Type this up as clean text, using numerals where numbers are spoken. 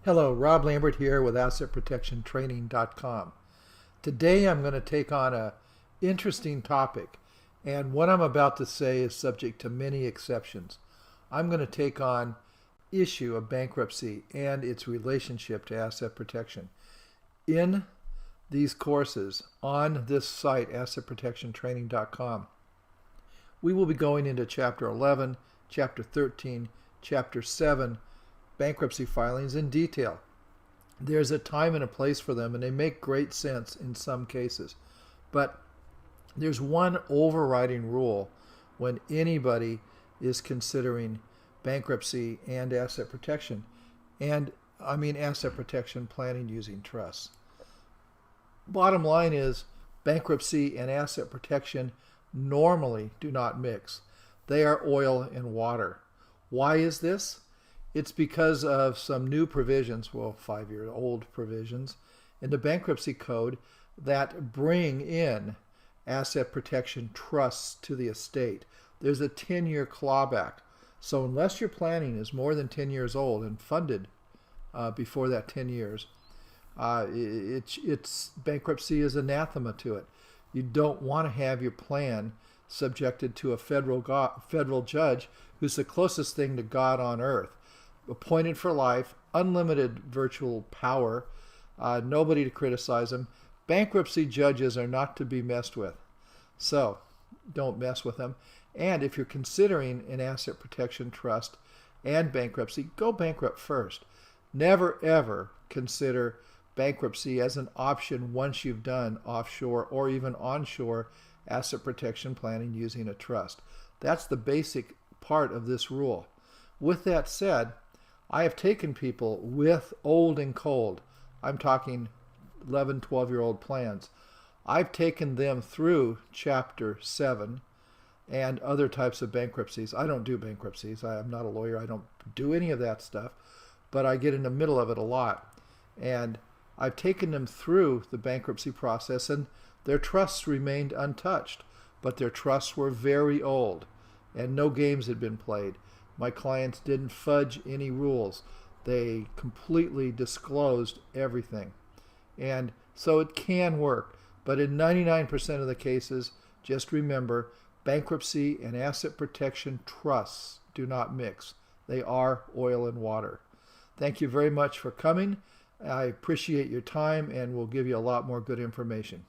Hello, Rob Lambert here with AssetProtectionTraining.com. Today I'm going to take on an interesting topic, and what I'm about to say is subject to many exceptions. I'm going to take on issue of bankruptcy and its relationship to asset protection. In these courses on this site, AssetProtectionTraining.com, we will be going into Chapter 11, Chapter 13, Chapter 7, bankruptcy filings in detail. There's a time and a place for them, and they make great sense in some cases. But there's one overriding rule when anybody is considering bankruptcy and asset protection, and I mean asset protection planning using trusts. Bottom line is bankruptcy and asset protection normally do not mix. They are oil and water. Why is this? It's because of some new provisions, well, 5-year-old provisions, in the bankruptcy code that bring in asset protection trusts to the estate. There's a 10-year clawback. So unless your planning is more than 10 years old and funded before that 10 years, it's bankruptcy is anathema to it. You don't want to have your plan subjected to a federal judge who's the closest thing to God on earth. Appointed for life, unlimited virtual power, nobody to criticize them. Bankruptcy judges are not to be messed with. So don't mess with them. And if you're considering an asset protection trust and bankruptcy, go bankrupt first. Never ever consider bankruptcy as an option once you've done offshore or even onshore asset protection planning using a trust. That's the basic part of this rule. With that said, I have taken people with old and cold, I'm talking 11, 12-year-old plans. I've taken them through Chapter 7 and other types of bankruptcies. I don't do bankruptcies. I'm not a lawyer. I don't do any of that stuff, but I get in the middle of it a lot. And I've taken them through the bankruptcy process, and their trusts remained untouched, but their trusts were very old, and no games had been played. My clients didn't fudge any rules. They completely disclosed everything. And so it can work. But in 99% of the cases, just remember, bankruptcy and asset protection trusts do not mix. They are oil and water. Thank you very much for coming. I appreciate your time, and we'll give you a lot more good information.